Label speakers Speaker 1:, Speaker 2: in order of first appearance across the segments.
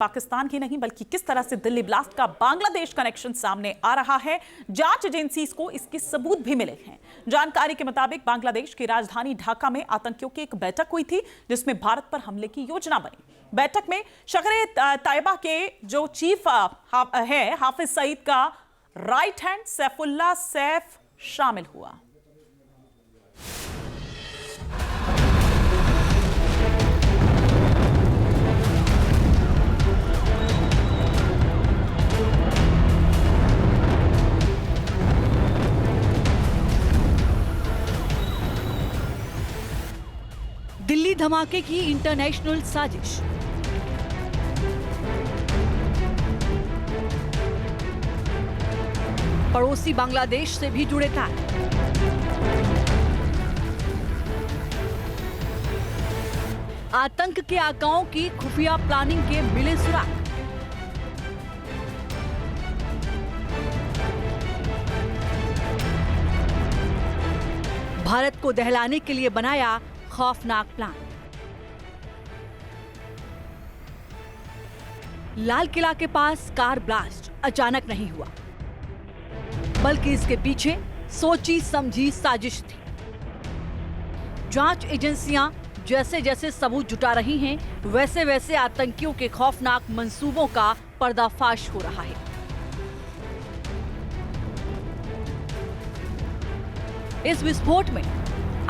Speaker 1: पाकिस्तान ही नहीं बल्कि किस तरह से दिल्ली ब्लास्ट का बांग्लादेश कनेक्शन सामने आ रहा है। जांच एजेंसीज को इसके सबूत भी मिले हैं। जानकारी के मुताबिक बांग्लादेश की राजधानी ढाका में आतंकियों की एक बैठक हुई थी जिसमें भारत पर हमले की योजना बनी। बैठक में शहर-ए-तैयबा के जो चीफ है हाफिज सईद का राइट हैंड सैफुल्लाह सैफ शामिल हुआ।
Speaker 2: दिल्ली धमाके की इंटरनेशनल साजिश। पड़ोसी बांग्लादेश से भी जुड़े तार। आतंक के आकाओं की खुफिया प्लानिंग के मिले सुराग। भारत को दहलाने के लिए बनाया खौफनाक प्लान। लाल किला के पास कार ब्लास्ट अचानक नहीं हुआ, बल्कि इसके पीछे सोची समझी साजिश थी। जांच एजेंसियां जैसे जैसे सबूत जुटा रही हैं, वैसे वैसे आतंकियों के खौफनाक मंसूबों का पर्दाफाश हो रहा है। इस विस्फोट में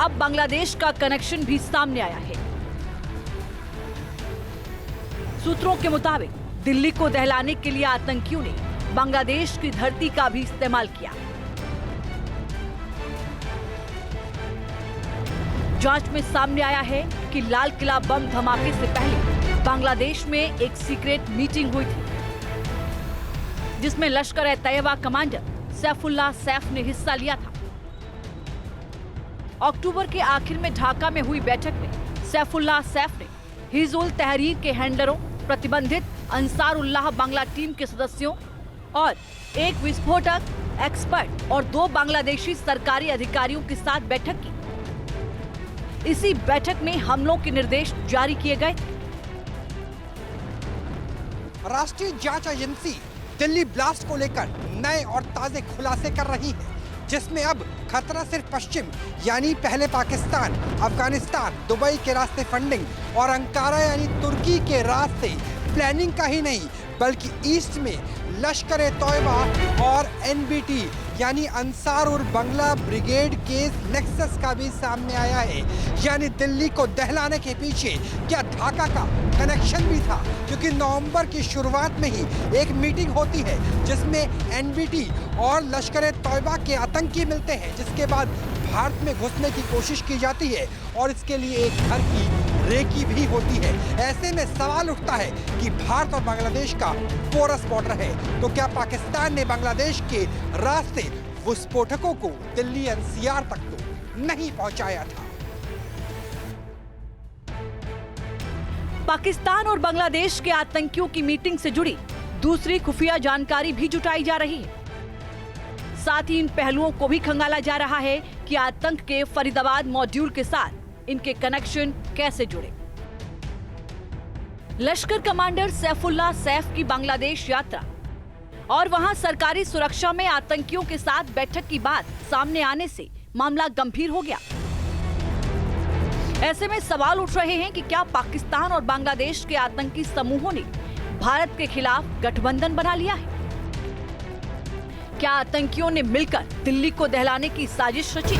Speaker 2: अब बांग्लादेश का कनेक्शन भी सामने आया है। सूत्रों के मुताबिक दिल्ली को दहलाने के लिए आतंकियों ने बांग्लादेश की धरती का भी इस्तेमाल किया। जांच में सामने आया है कि लाल किला बम धमाके से पहले बांग्लादेश में एक सीक्रेट मीटिंग हुई थी, जिसमें लश्कर-ए-तैयबा कमांडर सैफुल्लाह सैफ ने हिस्सा लिया था। अक्टूबर के आखिर में ढाका में हुई बैठक में सैफुल्लाह सैफ ने हिजबुल तहरीर के हैंडलरों, प्रतिबंधित अंसारुल्लाह बांग्ला टीम के सदस्यों और एक विस्फोटक एक्सपर्ट और 2 बांग्लादेशी सरकारी अधिकारियों के साथ बैठक की। इसी बैठक में हमलों के निर्देश जारी किए गए।
Speaker 3: राष्ट्रीय जांच एजेंसी दिल्ली ब्लास्ट को लेकर नए और ताजे खुलासे कर रही है, जिसमें अब खतरा सिर्फ पश्चिम यानी पहले पाकिस्तान, अफगानिस्तान, दुबई के रास्ते फंडिंग और अंकारा यानी तुर्की के रास्ते प्लानिंग का ही नहीं, बल्कि ईस्ट में लश्कर-ए-तैयबा और एनबीटी यानी अंसारुल बांग्ला ब्रिगेड के नेक्सस का भी सामने आया है। यानी दिल्ली को दहलाने के पीछे क्या ढाका का कनेक्शन भी था, क्योंकि नवंबर की शुरुआत में ही एक मीटिंग होती है जिसमें एनबीटी और लश्कर-ए-तैयबा के आतंकी मिलते हैं, जिसके बाद भारत में घुसने की कोशिश की जाती है और इसके लिए एक घर की रेकी भी होती है। ऐसे में सवाल उठता है कि भारत और बांग्लादेश का पोरस बॉर्डर है, तो क्या पाकिस्तान ने बांग्लादेश के रास्ते विस्फोटकों को दिल्ली एनसीआर तक तो नहीं पहुंचाया था।
Speaker 2: पाकिस्तान और बांग्लादेश के आतंकियों की मीटिंग से जुड़ी दूसरी खुफिया जानकारी भी जुटाई जा रही है। साथ ही इन पहलुओं को भी खंगाला जा रहा है कि आतंक के फरीदाबाद मॉड्यूल के साथ इनके कनेक्शन कैसे जुड़े। लश्कर कमांडर सैफुल्लाह सैफ की बांग्लादेश यात्रा और वहां सरकारी सुरक्षा में आतंकियों के साथ बैठक की बात सामने आने से मामला गंभीर हो गया। ऐसे में सवाल उठ रहे हैं कि क्या पाकिस्तान और बांग्लादेश के आतंकी समूहों ने भारत के खिलाफ गठबंधन बना लिया है? क्या आतंकियों ने मिलकर दिल्ली को दहलाने की साजिश रची?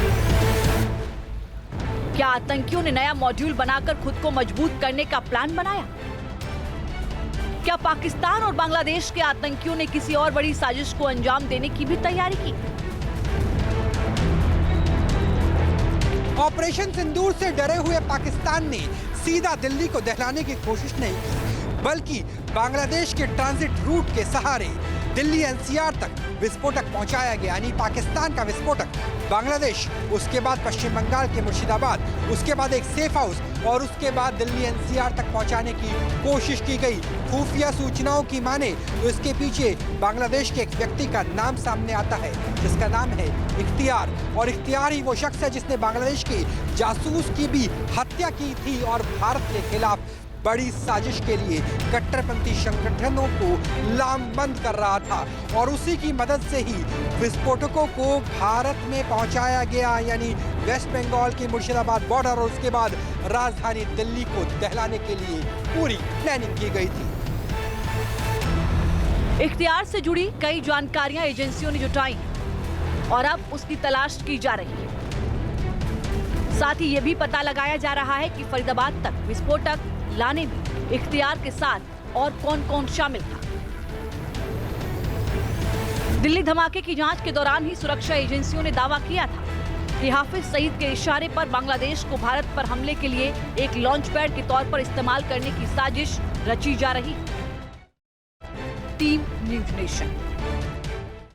Speaker 2: क्या आतंकियों ने नया मॉड्यूल बनाकर खुद को मजबूत करने का प्लान बनाया? क्या पाकिस्तान और बांग्लादेश के आतंकियों ने किसी और बड़ी साजिश को अंजाम देने की भी तैयारी की?
Speaker 3: ऑपरेशन सिंदूर से डरे हुए पाकिस्तान ने सीधा दिल्ली को दहलाने की कोशिश नहीं की, बल्कि बांग्लादेश के ट्रांजिट रूट के सहारे दिल्ली एनसीआर तक विस्फोटक पहुंचाया गया। यानी पाकिस्तान का विस्फोटक बांग्लादेश, उसके बाद पश्चिम बंगाल के मुर्शिदाबाद, उसके बाद एक सेफ हाउस और उसके बाद दिल्ली एनसीआर तक पहुंचाने की कोशिश की गई। खुफिया सूचनाओं की माने तो इसके पीछे बांग्लादेश के एक व्यक्ति का नाम सामने आता है, जिसका नाम है इख्तियार। और इख्तियार ही वो शख्स है जिसने बांग्लादेश के जासूस की भी हत्या की थी और भारत के खिलाफ बड़ी साजिश के लिए कट्टरपंथी संगठनों को लामबंद कर रहा था और उसी की मदद से ही विस्फोटकों को भारत में पहुंचाया गया, यानी वेस्ट बंगाल के मुर्शिदाबाद बॉर्डर और उसके बाद राजधानी दिल्ली को दहलाने के लिए पूरी प्लानिंग की गई थी।
Speaker 2: इख्तियार से जुड़ी कई जानकारियां एजेंसियों ने जुटाई और अब उसकी तलाश की जा रही है। साथ ही यह भी पता लगाया जा रहा है कि फरीदाबाद तक विस्फोटक लाने में इख्तियार के साथ और कौन कौन शामिल था। दिल्ली धमाके की जांच के दौरान ही सुरक्षा एजेंसियों ने दावा किया था कि हाफिज सईद के इशारे पर बांग्लादेश को भारत पर हमले के लिए एक लॉन्च पैड के तौर पर इस्तेमाल करने की साजिश रची जा रही है। Team news nation.